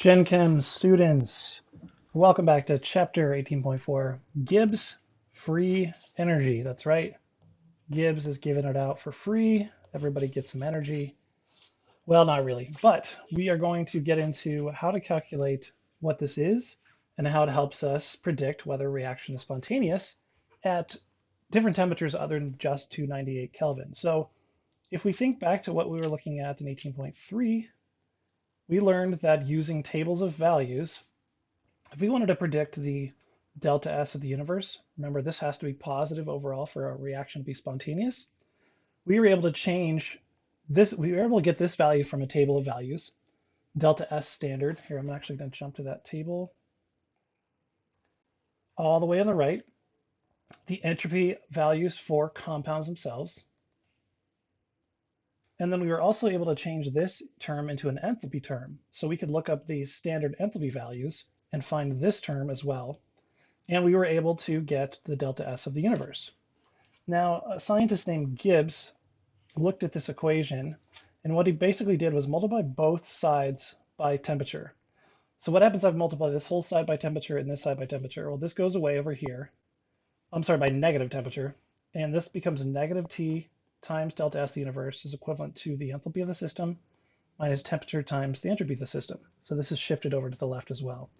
Gen Chem students, welcome back to chapter 18.4, Gibbs free energy. That's right. Gibbs is giving it out for free. Everybody gets some energy. Well, not really, but we are going to get into how to calculate what this is and how it helps us predict whether a reaction is spontaneous at different temperatures other than just 298 Kelvin. So if we think back to what we were looking at in 18.3, we learned that using tables of values, if we wanted to predict the delta S of the universe, remember this has to be positive overall for a reaction to be spontaneous, we were able to change this, we were able to get this value from a table of values, delta S standard. Here, I'm actually going to jump to that table. All the way on the right, the entropy values for compounds themselves. And then we were also able to change this term into an enthalpy term. So we could look up the standard enthalpy values and find this term as well. And we were able to get the delta S of the universe. Now, a scientist named Gibbs looked at this equation, and what he basically did was multiply both sides by temperature. So what happens if I multiply this whole side by temperature and this side by temperature? Well, this goes away over here. I'm sorry, by negative temperature. And this becomes negative T times delta S of the universe is equivalent to the enthalpy of the system minus temperature times the entropy of the system. So this is shifted over to the left as well.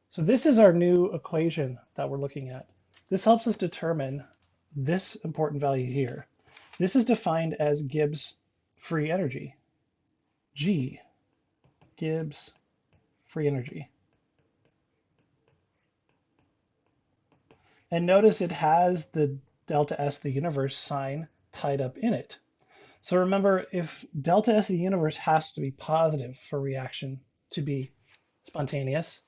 So this is our new equation that we're looking at. This helps us determine this important value here. This is defined as Gibbs free energy. G, Gibbs free energy. And notice it has the delta S of the universe sign tied up in it. So remember, if delta S of the universe has to be positive for reaction to be spontaneous,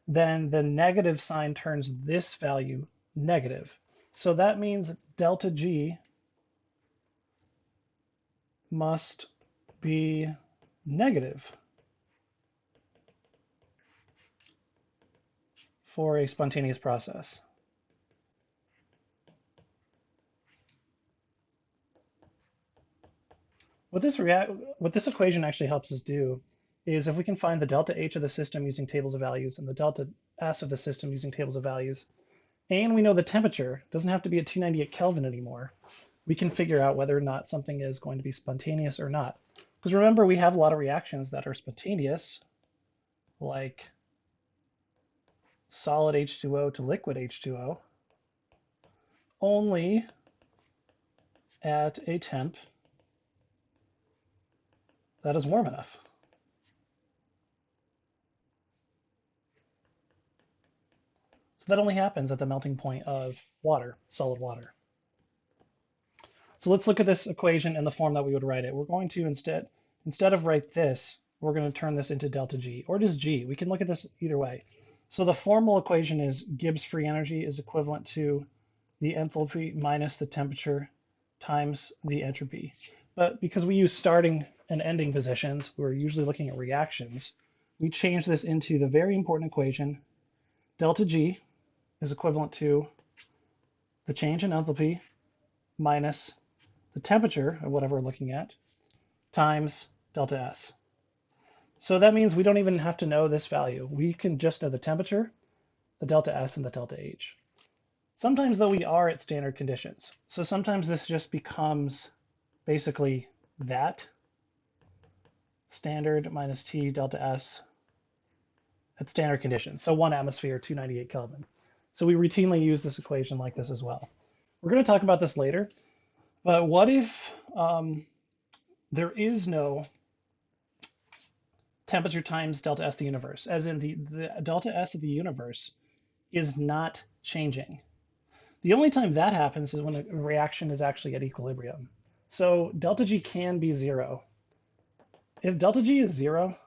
then the negative sign turns this value negative. So that means delta G must be negative for a spontaneous process. What this equation actually helps us do is if we can find the delta H of the system using tables of values and the delta S of the system using tables of values, and we know the temperature doesn't have to be at 298 Kelvin anymore, we can figure out whether or not something is going to be spontaneous or not. Because remember, we have a lot of reactions that are spontaneous, like solid H2O to liquid H2O, only at a temp that is warm enough. So that only happens at the melting point of water, solid water. So let's look at this equation in the form that we would write it. We're going to instead of write this, we're going to turn this into delta G, or just G. We can look at this either way. So the formal equation is Gibbs free energy is equivalent to the enthalpy minus the temperature times the entropy. But because we use starting and ending positions, we're usually looking at reactions, we change this into the very important equation. Delta G is equivalent to the change in enthalpy minus the temperature of whatever we're looking at times delta S. So that means we don't even have to know this value. We can just know the temperature, the delta S, and the delta H. Sometimes, though, we are at standard conditions. So sometimes this just becomes basically that standard minus T delta S at standard conditions. So 1 atmosphere, 298 Kelvin. So we routinely use this equation like this as well. We're going to talk about this later, but what if there is no temperature times delta S of the universe, as in the delta S of the universe is not changing? The only time that happens is when a reaction is actually at equilibrium. So delta G can be 0. If delta G is 0,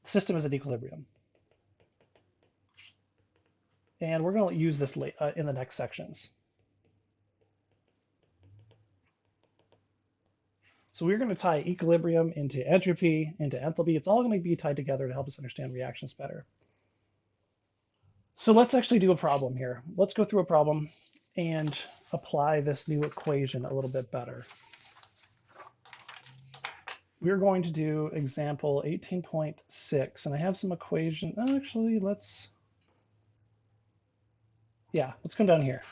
the system is at equilibrium. And we're going to use this in the next sections. So we're going to tie equilibrium into entropy, into enthalpy. It's all going to be tied together to help us understand reactions better. So let's actually do a problem here. Let's go through a problem and apply this new equation a little bit better. we're going to do example 18.6, and I have some equation. Actually, let's come down here.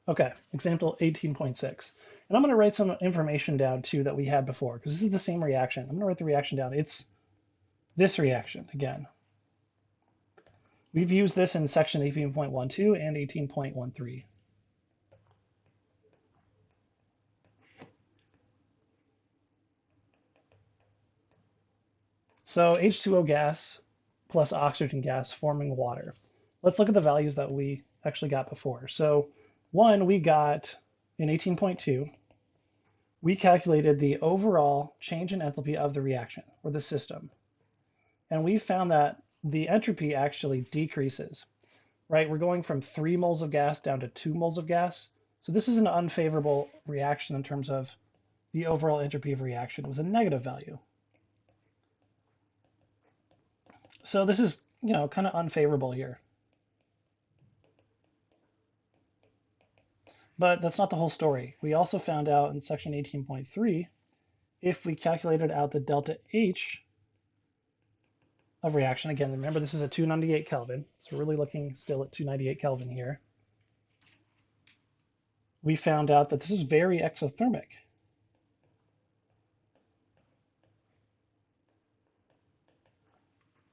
Okay, example 18.6. And I'm going to write some information down too that we had before, because this is the same reaction. I'm going to write the reaction down. It's this reaction again. We've used this in section 18.12 and 18.13. So H2O gas plus oxygen gas forming water. Let's look at the values that we actually got before. So one, we got in 18.2, we calculated the overall change in enthalpy of the reaction or the system. And we found that the entropy actually decreases, right? We're going from 3 moles of gas down to 2 moles of gas. So this is an unfavorable reaction in terms of the overall entropy of reaction. It was a negative value. So this is, kind of unfavorable here. But that's not the whole story. We also found out in section 18.3, if we calculated out the delta H of reaction, again, remember this is at 298 Kelvin, so we're really looking still at 298 Kelvin here. We found out that this is very exothermic.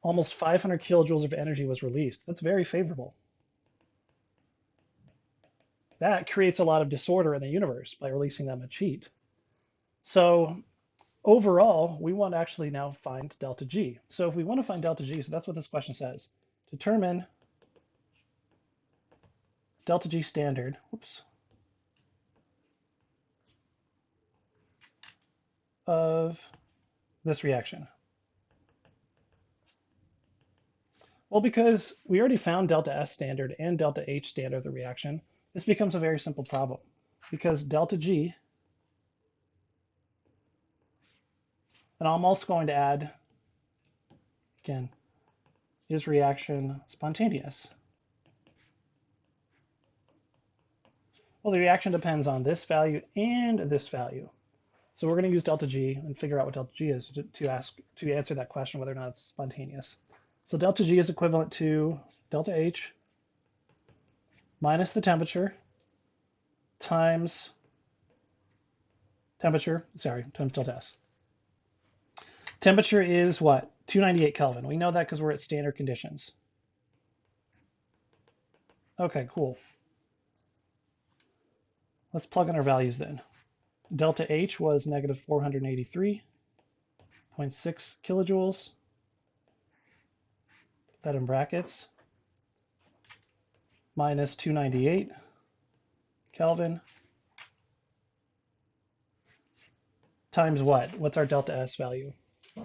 Almost 500 kilojoules of energy was released. That's very favorable. That creates a lot of disorder in the universe by releasing that much heat. So overall, we want to actually now find delta G. So if we want to find delta G, so that's what this question says. Determine delta G standard, of this reaction. Well, because we already found delta S standard and delta H standard of the reaction, this becomes a very simple problem because delta G, and I'm also going to add, again, is reaction spontaneous? Well, the reaction depends on this value and this value. So we're going to use delta G and figure out what delta G is to answer that question whether or not it's spontaneous. So delta G is equivalent to delta H minus the temperature times times delta S. Temperature is what? 298 Kelvin. We know that because we're at standard conditions. Okay, cool. Let's plug in our values then. Delta H was negative 483.6 kilojoules. Put that in brackets. Minus 298 Kelvin. Times what? What's our delta S value?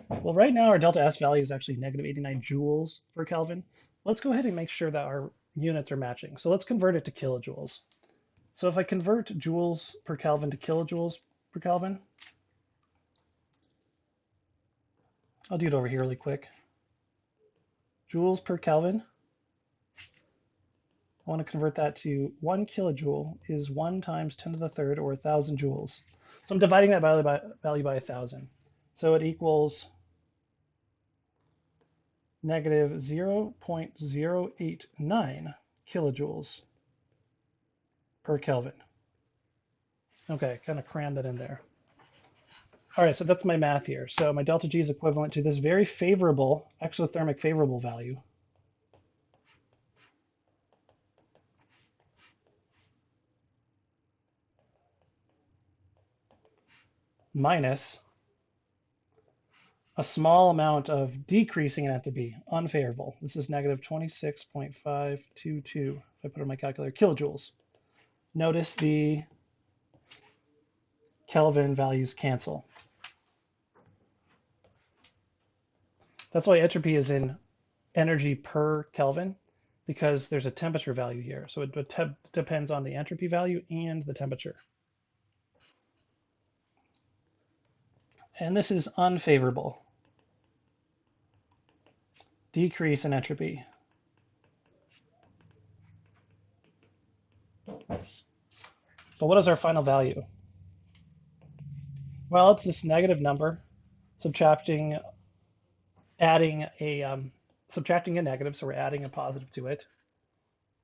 Well, right now our delta S value is actually negative 89 joules per Kelvin. Let's go ahead and make sure that our units are matching. So let's convert it to kilojoules. So if I convert joules per Kelvin to kilojoules per Kelvin, I'll do it over here really quick. Joules per Kelvin, I want to convert that to 1 kilojoule is 1 times 10 to the third, or 1,000 joules. So I'm dividing that value by 1,000. So it equals negative 0.089 kilojoules per Kelvin. Okay, kind of cram that in there. All right, so that's my math here. So my delta G is equivalent to this very favorable, exothermic favorable value. Minus a small amount of decreasing in enthalpy, unfavorable. This is negative 26.522, if I put it in my calculator, kilojoules. Notice the Kelvin values cancel. That's why entropy is in energy per Kelvin, because there's a temperature value here. So it depends on the entropy value and the temperature. And this is unfavorable. Decrease in entropy. But what is our final value? Well, it's this negative number subtracting, adding subtracting a negative, so we're adding a positive to it.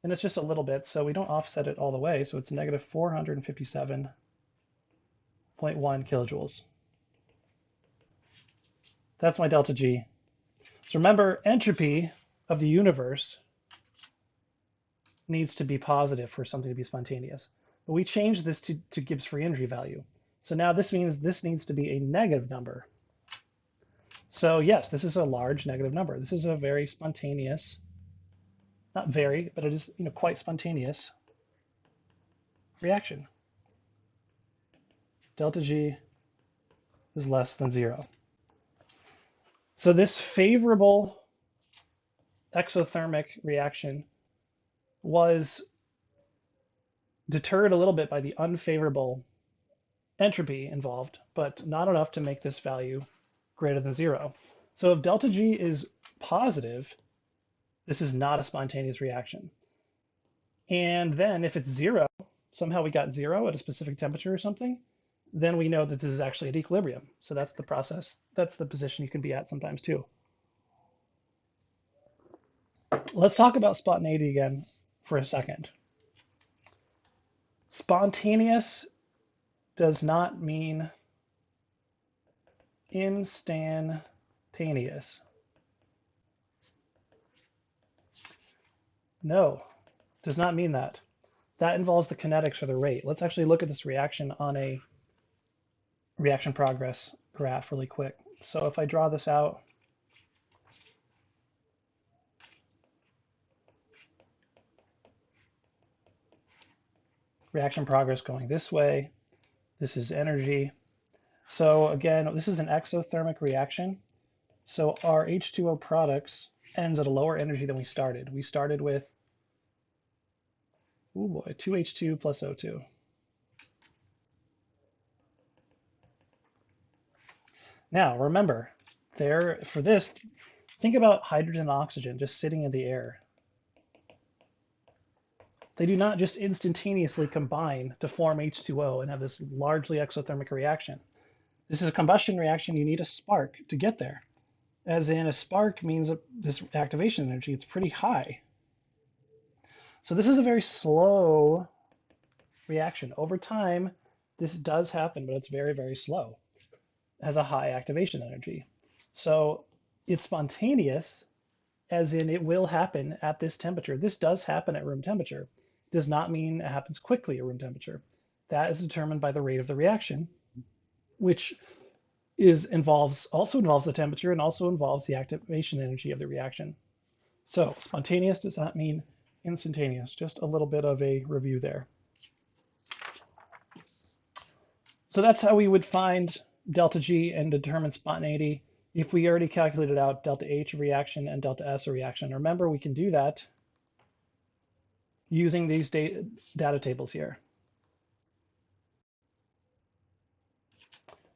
And it's just a little bit, so we don't offset it all the way, so it's negative 457.1 kilojoules. That's my delta G. So remember, entropy of the universe needs to be positive for something to be spontaneous. But we changed this to Gibbs free energy value. So now this means this needs to be a negative number. So yes, this is a large negative number. This is a very spontaneous, not very, but it is quite spontaneous reaction. Delta G is less than 0. So this favorable exothermic reaction was deterred a little bit by the unfavorable entropy involved, but not enough to make this value greater than 0. So if delta G is positive, this is not a spontaneous reaction. And then if it's 0, somehow we got 0 at a specific temperature or something, then we know that this is actually at equilibrium. So that's the process, that's the position you can be at sometimes too. Let's talk about spontaneity again for a second. Spontaneous does not mean instantaneous. No, does not mean that. That involves the kinetics or the rate. Let's actually look at this reaction on a reaction progress graph really quick. So if I draw this out, reaction progress going this way, this is energy. So again, this is an exothermic reaction. So our H2O products ends at a lower energy than we started. We started with, oh boy, 2H2 plus O2. Now remember, for this, think about hydrogen and oxygen just sitting in the air. They do not just instantaneously combine to form H2O and have this largely exothermic reaction. This is a combustion reaction. You need a spark to get there. As in, a spark means this activation energy, it's pretty high. So this is a very slow reaction. Over time, this does happen, but it's very, very slow. It has a high activation energy. So it's spontaneous, as in it will happen at this temperature. This does happen at room temperature. It does not mean it happens quickly at room temperature. That is determined by the rate of the reaction, which also involves the temperature and also involves the activation energy of the reaction. So spontaneous does not mean instantaneous. Just a little bit of a review there. So that's how we would find delta G and determine spontaneity if we already calculated out delta H reaction and delta S reaction. Remember, we can do that using these data tables here.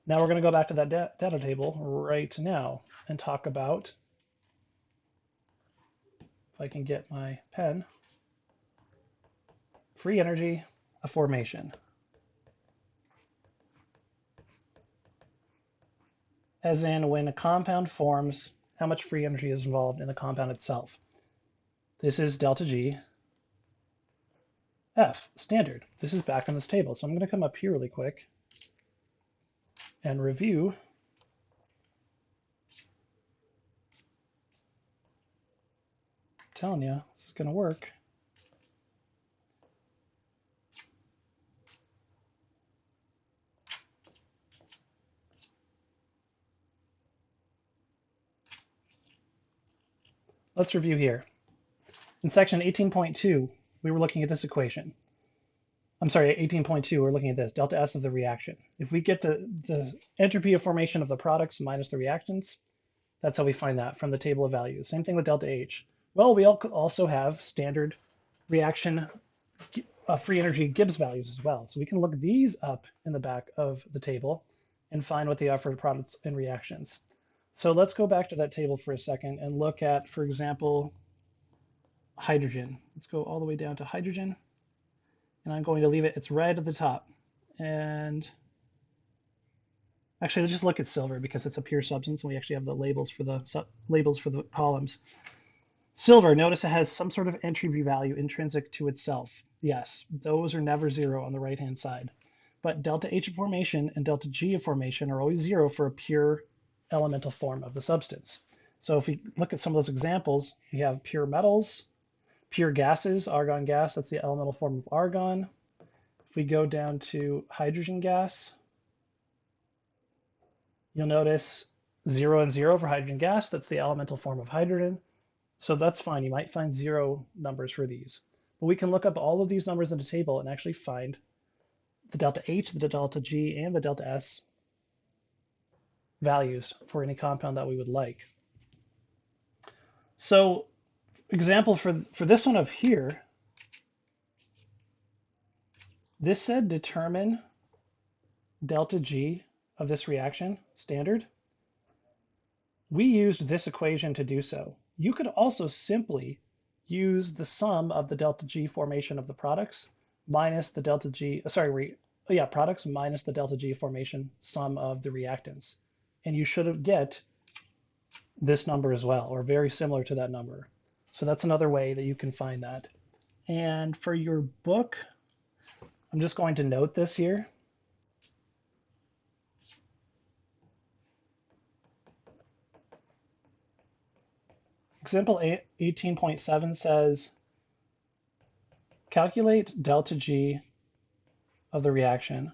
Now we're going to go back to that data table right now and talk about, if I can get my pen, free energy of formation. As in, when a compound forms, how much free energy is involved in the compound itself. This is delta G F, standard. This is back on this table. So I'm going to come up here really quick and review I'm telling you, this is going to work. Let's review here. In section 18.2, we were looking at this equation. I'm sorry, 18.2, we're looking at this, delta S of the reaction. If we get the entropy of formation of the products minus the reactants, that's how we find that from the table of values. Same thing with delta H. Well, we also have standard reaction free energy Gibbs values as well. So we can look these up in the back of the table and find what they are for products and reactions. So let's go back to that table for a second and look at, for example, hydrogen. Let's go all the way down to hydrogen and I'm going to leave it, it's red at the top. And actually, let's just look at silver because it's a pure substance and we actually have the labels for the columns. Silver, notice it has some sort of entropy value intrinsic to itself. Yes, those are never zero on the right-hand side. But delta H of formation and delta G of formation are always zero for a pure elemental form of the substance. So if we look at some of those examples, we have pure metals, pure gases, argon gas, that's the elemental form of argon. If we go down to hydrogen gas, you'll notice 0 and 0 for hydrogen gas, that's the elemental form of hydrogen. So that's fine, you might find zero numbers for these. But we can look up all of these numbers in a table and actually find the delta H, the delta G, and the delta S values for any compound that we would like. So example for this one up here, this said determine delta G of this reaction, standard. We used this equation to do so. You could also simply use the sum of the delta G formation of the products minus the delta G, products minus the delta G formation sum of the reactants. And you should get this number as well, or very similar to that number. So that's another way that you can find that. And for your book, I'm just going to note this here. Example 18.7 says, calculate delta G of the reaction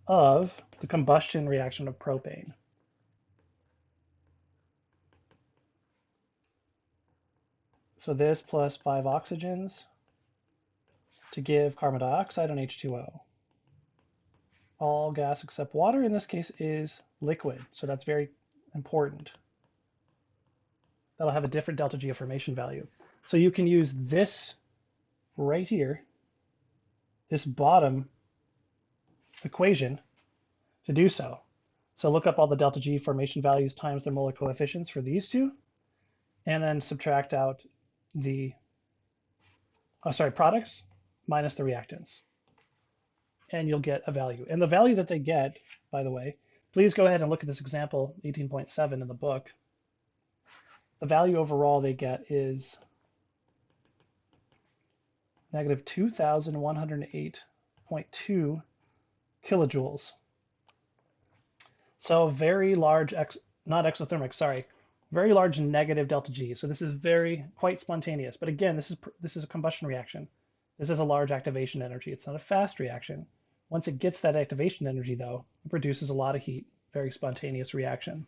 of the combustion reaction of propane. So this plus 5 oxygens to give carbon dioxide and H2O. All gas except water in this case is liquid, so that's very important. That'll have a different delta G of formation value. So you can use this right here, this bottom equation, to do so. So look up all the delta G formation values times their molar coefficients for these two, and then subtract out the products minus the reactants. And you'll get a value. And the value that they get, by the way, please go ahead and look at this example 18.7 in the book. The value overall they get is negative 2,108.2 kilojoules. So very large, not exothermic, sorry, very large negative delta G. So this is quite spontaneous. But again, this is a combustion reaction. This is a large activation energy. It's not a fast reaction. Once it gets that activation energy, though, it produces a lot of heat. Very spontaneous reaction.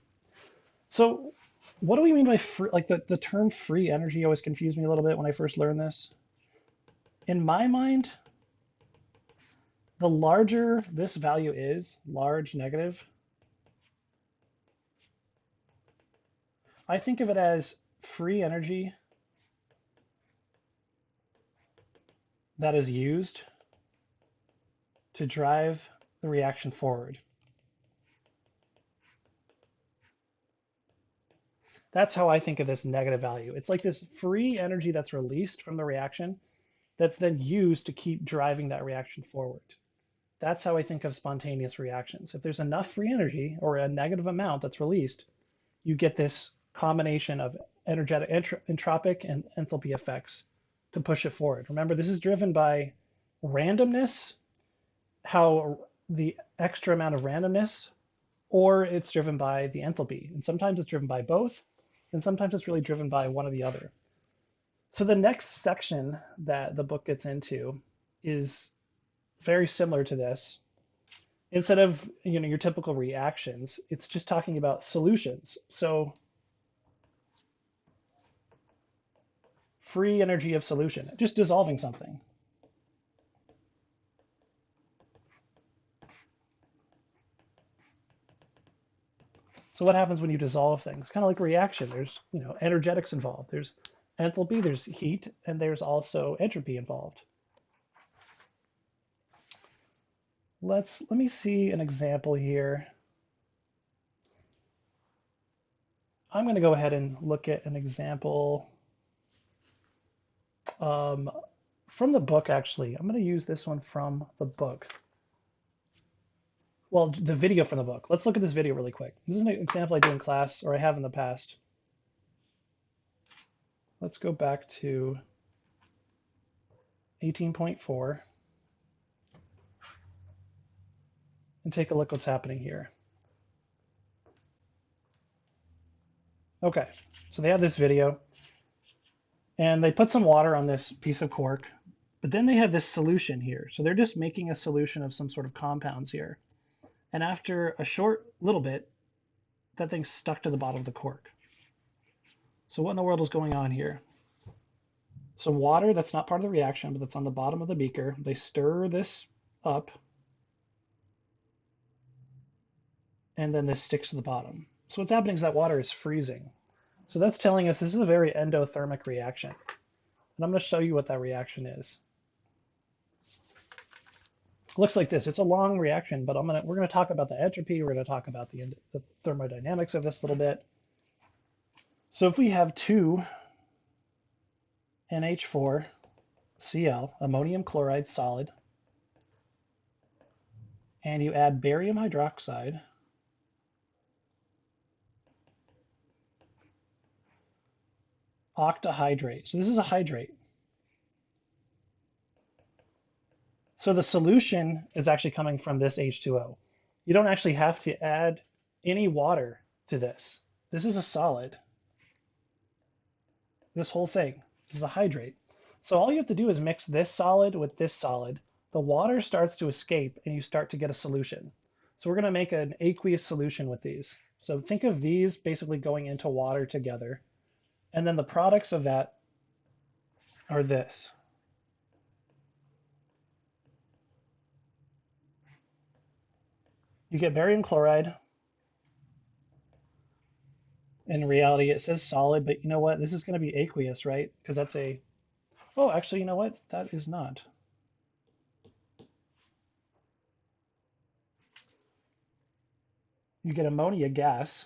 So what do we mean by free? Like the term free energy always confused me a little bit when I first learned this. In my mind, the larger this value is, large negative, I think of it as free energy that is used to drive the reaction forward. That's how I think of this negative value. It's like this free energy that's released from the reaction that's then used to keep driving that reaction forward. That's how I think of spontaneous reactions. If there's enough free energy or a negative amount that's released, you get this combination of energetic, entropic, and enthalpy effects to push it forward. Remember, this is driven by randomness, how the extra amount of randomness, or it's driven by the enthalpy. And sometimes it's driven by both, and sometimes it's really driven by one or the other. So the next section that the book gets into is very similar to this. Instead of your typical reactions, it's just talking about solutions. So free energy of solution, just dissolving something. So what happens when you dissolve things? Kind of like a reaction. There's energetics involved. There's enthalpy, there's heat, and there's also entropy involved. Let me see an example here. I'm going to go ahead and look at an example from the book, actually. I'm going to use this one from the book. Well, the video from the book. Let's look at this video really quick. This is an example I do in class, or I have in the past. Let's go back to 18.4 and take a look what's happening here. Okay, so they have this video, and they put some water on this piece of cork, but then they have this solution here. So they're just making a solution of some sort of compounds here. And after a short little bit, that thing's stuck to the bottom of the cork. So what in the world is going on here? Some water that's not part of the reaction, but that's on the bottom of the beaker. They stir this up, and then this sticks to the bottom. So what's happening is that water is freezing. So that's telling us this is a very endothermic reaction. And I'm going to show you what that reaction is. It looks like this. It's a long reaction, but we're going to talk about the entropy. We're going to talk about the thermodynamics of this a little bit. So if we have 2 NH4Cl, ammonium chloride solid, and you add barium hydroxide, octahydrate. So this is a hydrate. So the solution is actually coming from this H2O. You don't actually have to add any water to this. This is a solid. This whole thing, this is a hydrate. So all you have to do is mix this solid with this solid. The water starts to escape and you start to get a solution. So we're going to make an aqueous solution with these. So think of these basically going into water together. And then the products of that are this. You get barium chloride. In reality, it says solid, but you know what? This is going to be aqueous, right? Because that's a... Oh, actually, you know what? That is not. You get ammonia gas.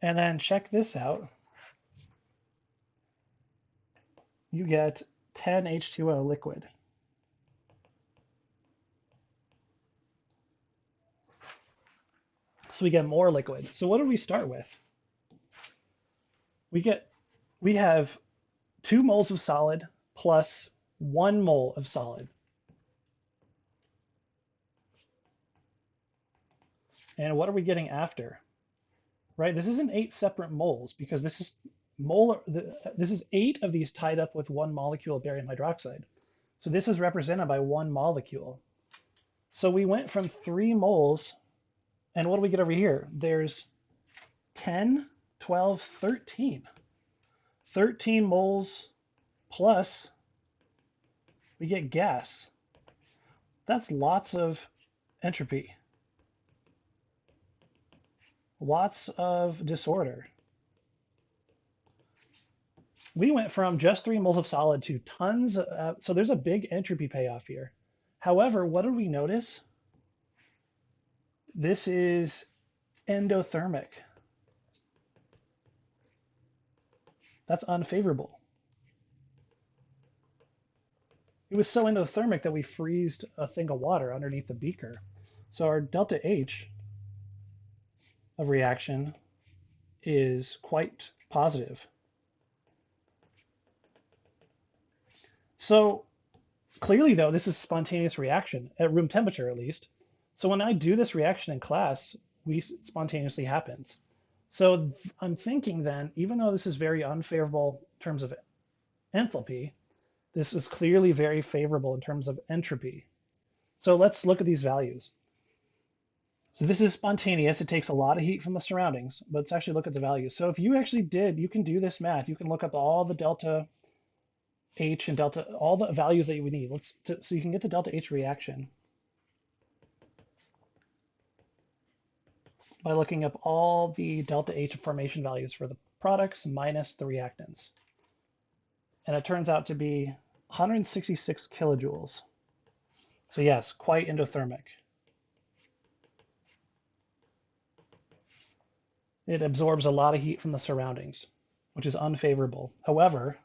And then check this out. You get 10 H2O liquid. So we get more liquid. So what do we start with? We have 2 moles of solid plus 1 mole of solid. And what are we getting after? Right? This isn't 8 separate moles because this is this is 8 of these tied up with 1 molecule of barium hydroxide. So this is represented by 1 molecule. So we went from 3 moles, and what do we get over here? There's 10, 12, 13. 13 moles plus we get gas. That's lots of entropy. Lots of disorder. We went from just 3 moles of solid to tons of, so there's a big entropy payoff here. However, what did we notice? This is endothermic. That's unfavorable. It was so endothermic that we freezed a thing of water underneath the beaker. So our delta H of reaction is quite positive. So clearly, though, this is spontaneous reaction at room temperature, at least. So when I do this reaction in class, it spontaneously happens. So I'm thinking then, even though this is very unfavorable in terms of enthalpy, this is clearly very favorable in terms of entropy. So let's look at these values. So this is spontaneous. It takes a lot of heat from the surroundings, but let's actually look at the values. So if you actually you can do this math. You can look up all the delta H and delta, all the values that you would need. So you can get the delta H reaction by looking up all the delta H formation values for the products minus the reactants. And it turns out to be 166 kilojoules. So yes, quite endothermic. It absorbs a lot of heat from the surroundings. which is unfavorable. However,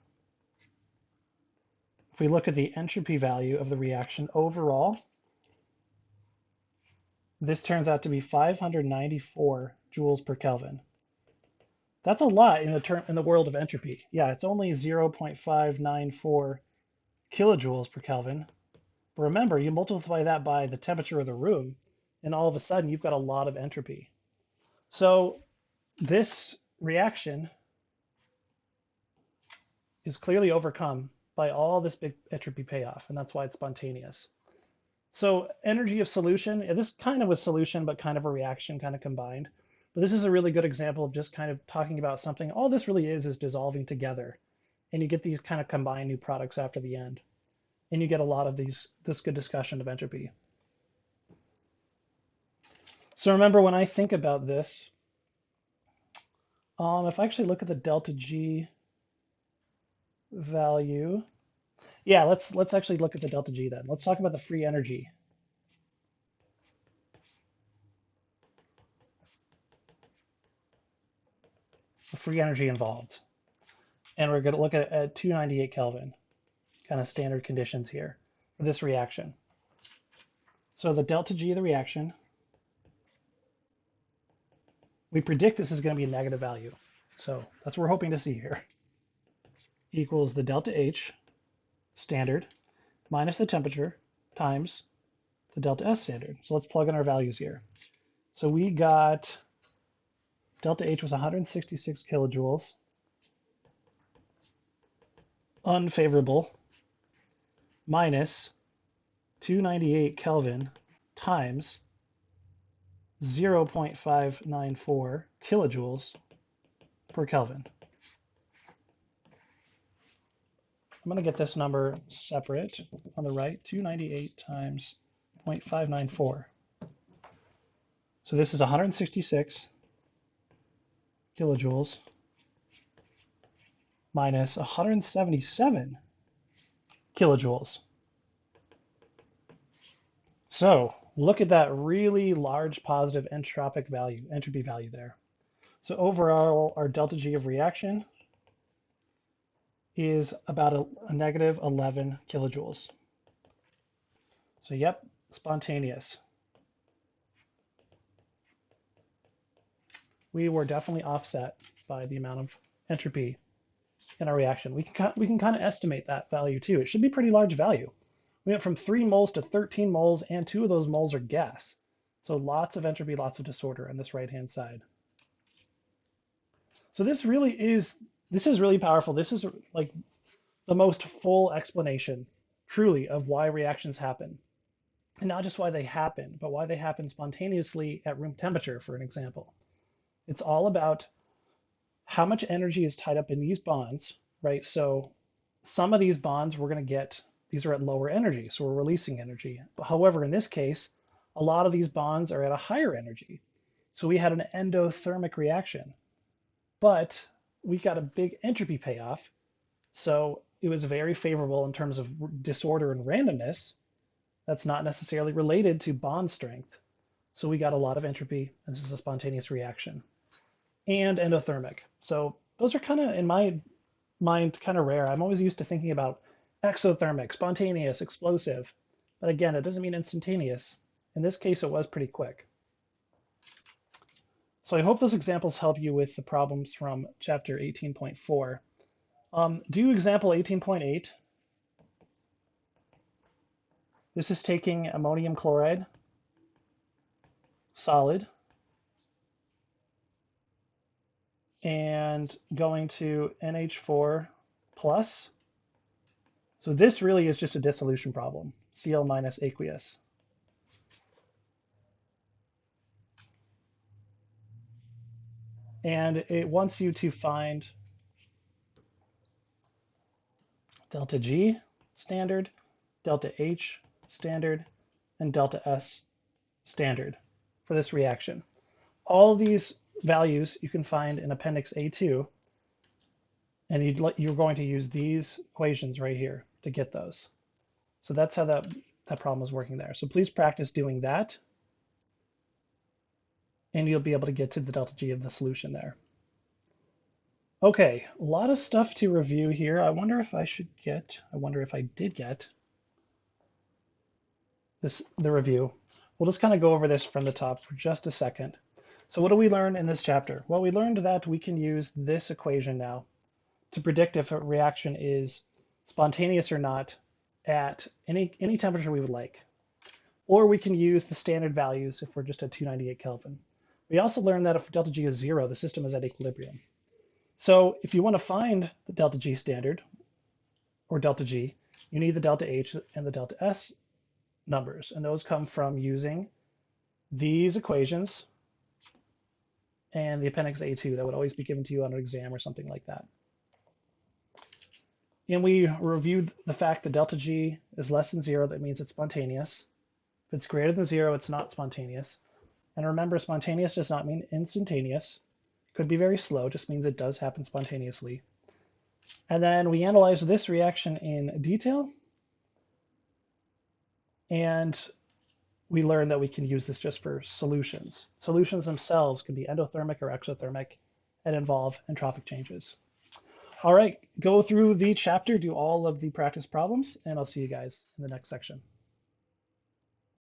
if we look at the entropy value of the reaction overall, this turns out to be 594 joules per Kelvin. That's a lot in the world of entropy. Yeah, it's only 0.594 kilojoules per Kelvin. But remember, you multiply that by the temperature of the room, and all of a sudden you've got a lot of entropy. So this reaction is clearly overcome by all this big entropy payoff, and that's why it's spontaneous. So energy of solution, this kind of was solution, but kind of a reaction kind of combined. But this is a really good example of just kind of talking about something. All this really is dissolving together, and you get these kind of combined new products after the end. And you get a lot of this good discussion of entropy. So remember, when I think about this, if I actually look at the delta G value, yeah, let's actually look at the delta G then. Let's talk about the free energy. The free energy involved. And we're going to look at 298 Kelvin, kind of standard conditions here for this reaction. So the delta G of the reaction, we predict this is going to be a negative value. So that's what we're hoping to see here. Equals the delta H standard minus the temperature times the delta S standard. So let's plug in our values here. So we got delta H was 166 kilojoules, unfavorable, minus 298 Kelvin times 0.594 kilojoules per Kelvin. I'm going to get this number separate on the right, 298 times 0.594. So this is 166 kilojoules minus 177 kilojoules. So look at that really large positive entropic value, entropy value there. So overall, our delta G of reaction is about a negative 11 kilojoules. So yep, spontaneous. We were definitely offset by the amount of entropy in our reaction. We can kind of estimate that value too. It should be a pretty large value. We went from 3 moles to 13 moles, and 2 of those moles are gas. So lots of entropy, lots of disorder on this right-hand side. So this is really powerful. This is like the most full explanation, truly, of why reactions happen. And not just why they happen, but why they happen spontaneously at room temperature, for an example. It's all about how much energy is tied up in these bonds, right? So some of these bonds we're going to get, these are at lower energy, so we're releasing energy. However, in this case, a lot of these bonds are at a higher energy. So we had an endothermic reaction, but we got a big entropy payoff. So it was very favorable in terms of disorder and randomness. That's not necessarily related to bond strength. So we got a lot of entropy, and this is a spontaneous reaction. And endothermic. So those are kind of, in my mind, kind of rare. I'm always used to thinking about exothermic, spontaneous, explosive. But again, it doesn't mean instantaneous. In this case, it was pretty quick. So I hope those examples help you with the problems from chapter 18.4. Do example 18.8. This is taking ammonium chloride, solid, and going to NH4 plus. So this really is just a dissolution problem, Cl minus aqueous. And it wants you to find delta G standard, delta H standard, and delta S standard for this reaction. All of these values you can find in Appendix A2, and you're going to use these equations right here to get those. So that's how that problem is working there. So please practice doing that, and you'll be able to get to the delta G of the solution there. Okay, a lot of stuff to review here. I wonder if I did get the review. We'll just kind of go over this from the top for just a second. So what do we learn in this chapter? Well, we learned that we can use this equation now to predict if a reaction is spontaneous or not at any temperature we would like. Or we can use the standard values if we're just at 298 Kelvin. We also learned that if delta G is 0, the system is at equilibrium. So if you want to find the delta G standard, or delta G, you need the delta H and the delta S numbers. And those come from using these equations and the appendix A2 that would always be given to you on an exam or something like that. And we reviewed the fact that delta G is less than 0. That means it's spontaneous. If it's greater than 0, it's not spontaneous. And remember, spontaneous does not mean instantaneous. It could be very slow, just means it does happen spontaneously. And then we analyzed this reaction in detail. And we learned that we can use this just for solutions. Solutions themselves can be endothermic or exothermic and involve entropic changes. All right, go through the chapter, do all of the practice problems, and I'll see you guys in the next section.